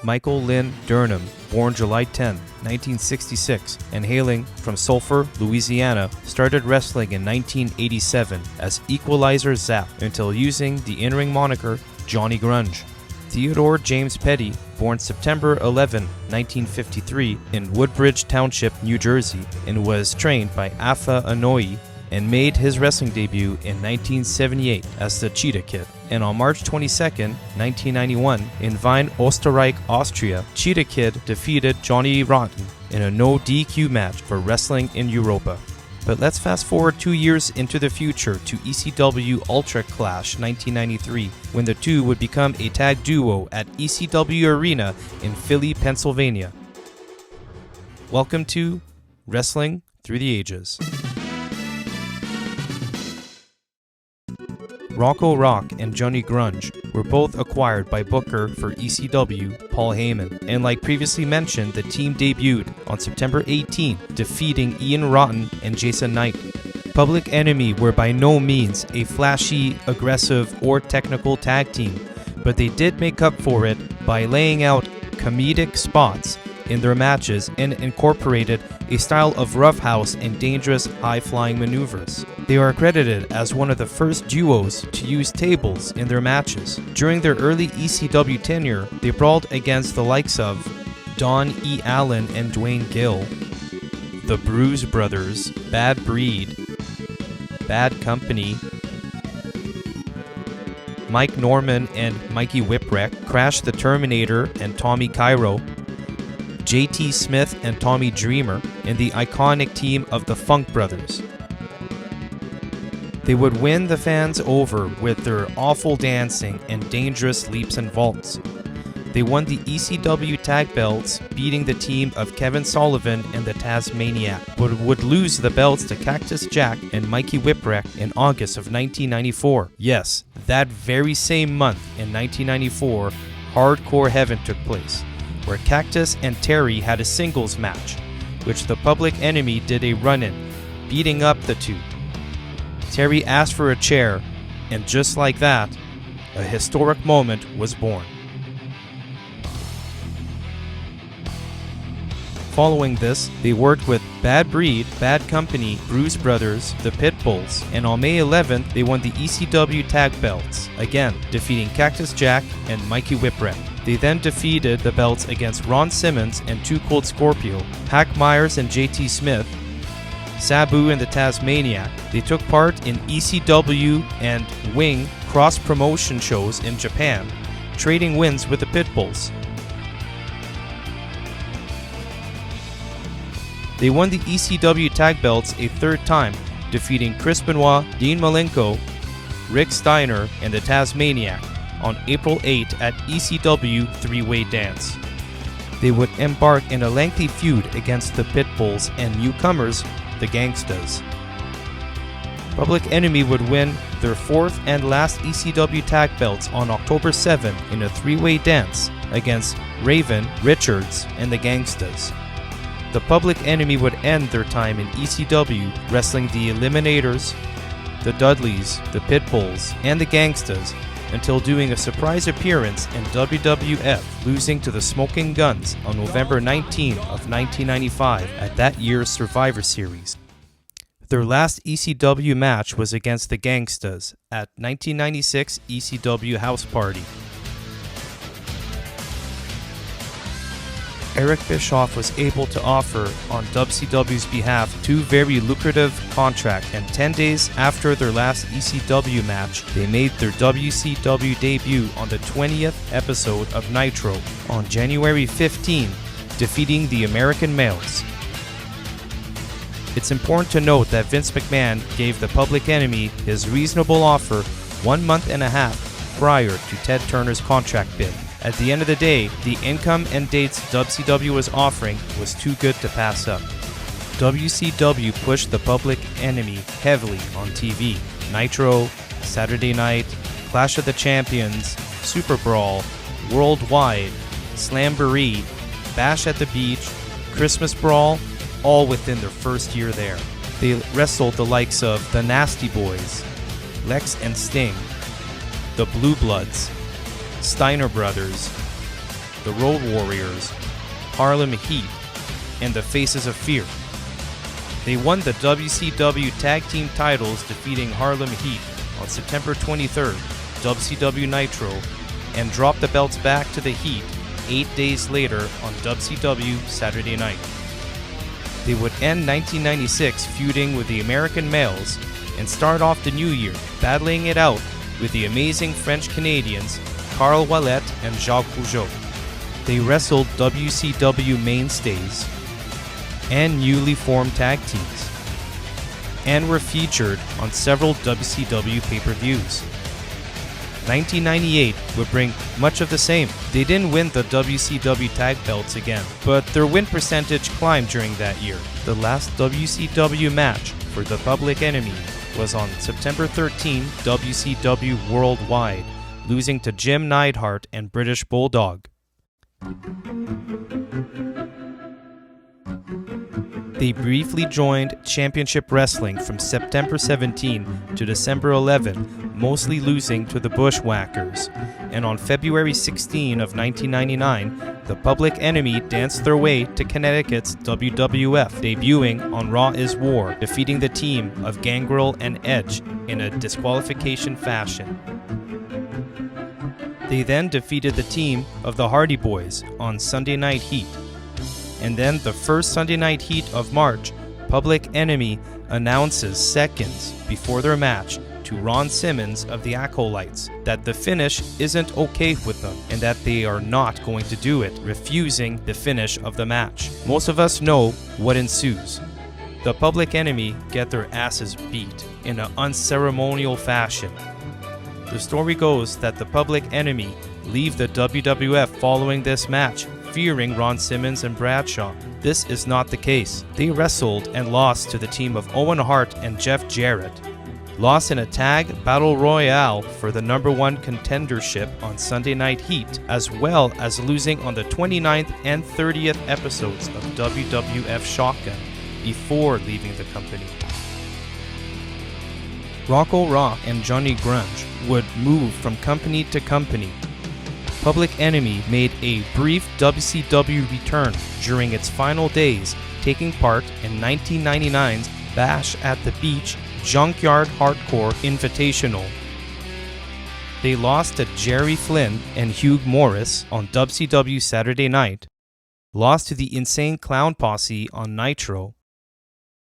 Michael Lynn Durham, born July 10, 1966, and hailing from Sulphur, Louisiana, started wrestling in 1987 as Equalizer Zap until using the in-ring moniker Johnny Grunge. Theodore James Petty, born September 11, 1953, in Woodbridge Township, New Jersey, and was trained by Afa Anoa'i, and made his wrestling debut in 1978 as the Cheetah Kid. And on March 22, 1991, in Wien, Österreich, Austria, Cheetah Kid defeated Johnny Rotten in a no DQ match for Wrestling in Europa. But let's fast forward 2 years into the future to ECW Ultra Clash 1993, when the two would become a tag duo at ECW Arena in Philly, Pennsylvania. Welcome to Wrestling Through the Ages. Rocco Rock and Johnny Grunge were both acquired by Booker for ECW, Paul Heyman, and like previously mentioned, the team debuted on September 18, defeating Ian Rotten and Jason Knight. Public Enemy were by no means a flashy, aggressive, or technical tag team, but they did make up for it by laying out comedic spots in their matches and incorporated a style of roughhouse and dangerous high-flying maneuvers. They are credited as one of the first duos to use tables in their matches. During their early ECW tenure, they brawled against the likes of Don E. Allen and Dwayne Gill, the Bruise Brothers, Bad Breed, Bad Company, Mike Norman and Mikey Whipwreck, Crash the Terminator and Tommy Cairo, JT Smith and Tommy Dreamer, and the iconic team of the Funk Brothers. They would win the fans over with their awful dancing and dangerous leaps and vaults. They won the ECW tag belts, beating the team of Kevin Sullivan and the Tasmaniac, but would lose the belts to Cactus Jack and Mikey Whipwreck in August of 1994. Yes, that very same month in 1994, Hardcore Heaven took place, where Cactus and Terry had a singles match, which the Public Enemy did a run-in, beating up the two. Terry asked for a chair, and just like that, a historic moment was born. Following this, they worked with Bad Breed, Bad Company, Bruise Brothers, the Pitbulls, and on May 11th, they won the ECW tag belts, again defeating Cactus Jack and Mikey Whipwreck. They then defeated the belts against Ron Simmons and Too Cold Scorpio, Hack Myers and JT Smith, Sabu and the Tasmaniac. They took part in ECW and Wing cross-promotion shows in Japan, trading wins with the Pitbulls. They won the ECW tag belts a third time, defeating Chris Benoit, Dean Malenko, Rick Steiner, and the Tasmaniac on April 8 at ECW Three-Way Dance. They would embark in a lengthy feud against the Pitbulls and newcomers, the Gangstas. Public Enemy would win their fourth and last ECW tag belts on October 7 in a three-way dance against Raven, Richards, and the Gangstas. The Public Enemy would end their time in ECW wrestling the Eliminators, the Dudleys, the Pitbulls, and the Gangstas until doing a surprise appearance in WWF, losing to the Smoking Guns on November 19 of 1995 at that year's Survivor Series. Their last ECW match was against the Gangstas at 1996 ECW House Party. Eric Bischoff was able to offer on WCW's behalf two very lucrative contracts, and 10 days after their last ECW match, they made their WCW debut on the 20th episode of Nitro on January 15, defeating the American Males. It's important to note that Vince McMahon gave the Public Enemy his reasonable offer 1 month and a half prior to Ted Turner's contract bid. At the end of the day, the income and dates WCW was offering was too good to pass up. WCW pushed the Public Enemy heavily on TV. Nitro, Saturday Night, Clash of the Champions, Super Brawl, Worldwide, Slamboree, Bash at the Beach, Christmas Brawl, all within their first year there. They wrestled the likes of the Nasty Boys, Lex and Sting, the Blue Bloods, Steiner Brothers, the Road Warriors, Harlem Heat, and the Faces of Fear. They won the WCW Tag Team titles, defeating Harlem Heat on September 23rd, WCW Nitro, and dropped the belts back to the Heat 8 days later on WCW Saturday Night. They would end 1996 feuding with the American Males and start off the new year battling it out with the amazing French Canadians Carl Ouellet and Jacques Rougeau. They wrestled WCW mainstays and newly formed tag teams, and were featured on several WCW pay-per-views. 1998 would bring much of the same. They didn't win the WCW tag belts again, but their win percentage climbed during that year. The last WCW match for the Public Enemy was on September 13, WCW Worldwide, losing to Jim Neidhart and British Bulldog. They briefly joined Championship Wrestling from September 17 to December 11, mostly losing to the Bushwhackers. And on February 16 of 1999, the Public Enemy danced their way to Connecticut's WWF, debuting on Raw is War, defeating the team of Gangrel and Edge in a disqualification fashion. They then defeated the team of the Hardy Boys on Sunday Night Heat. And then the first Sunday Night Heat of March, Public Enemy announces seconds before their match to Ron Simmons of the Acolytes that the finish isn't okay with them and that they are not going to do it, refusing the finish of the match. Most of us know what ensues. The Public Enemy get their asses beat in an unceremonial fashion. The story goes that the Public Enemy leave the WWF following this match, fearing Ron Simmons and Bradshaw. This is not the case. They wrestled and lost to the team of Owen Hart and Jeff Jarrett. Lost in a tag battle royale for the #1 contendership on Sunday Night Heat, as well as losing on the 29th and 30th episodes of WWF Shotgun before leaving the company. Rocco Rock and Johnny Grunge would move from company to company. Public Enemy made a brief WCW return during its final days, taking part in 1999's Bash at the Beach Junkyard Hardcore Invitational. They lost to Jerry Flynn and Hugh Morris on WCW Saturday Night, lost to the Insane Clown Posse on Nitro,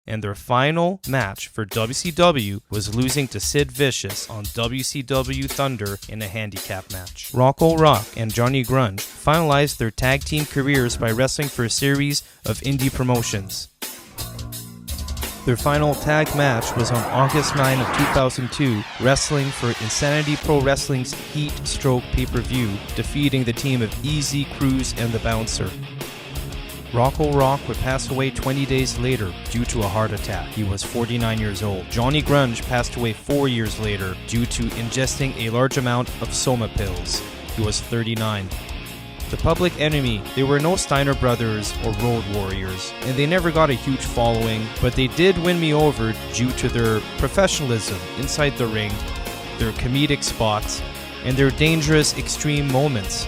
and their final match for WCW was losing to Sid Vicious on WCW Thunder in a handicap match. Rocco Rock and Johnny Grunge finalized their tag team careers by wrestling for a series of indie promotions. Their final tag match was on August 9 of 2002, wrestling for Insanity Pro Wrestling's Heat Stroke pay-per-view, defeating the team of Easy, Cruz, and the Bouncer. Rocco Rock would pass away 20 days later due to a heart attack. He was 49 years old. Johnny Grunge passed away 4 years later due to ingesting a large amount of Soma pills. He was 39. The Public Enemy, they were no Steiner Brothers or Road Warriors, and they never got a huge following, but they did win me over due to their professionalism inside the ring, their comedic spots, and their dangerous extreme moments.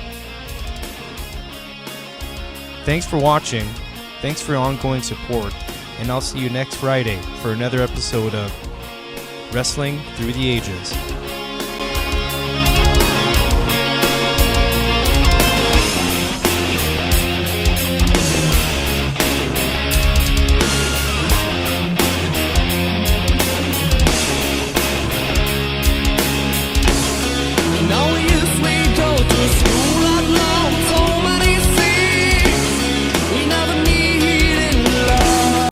Thanks for watching, thanks for your ongoing support, and I'll see you next Friday for another episode of Wrestling Through the Ages.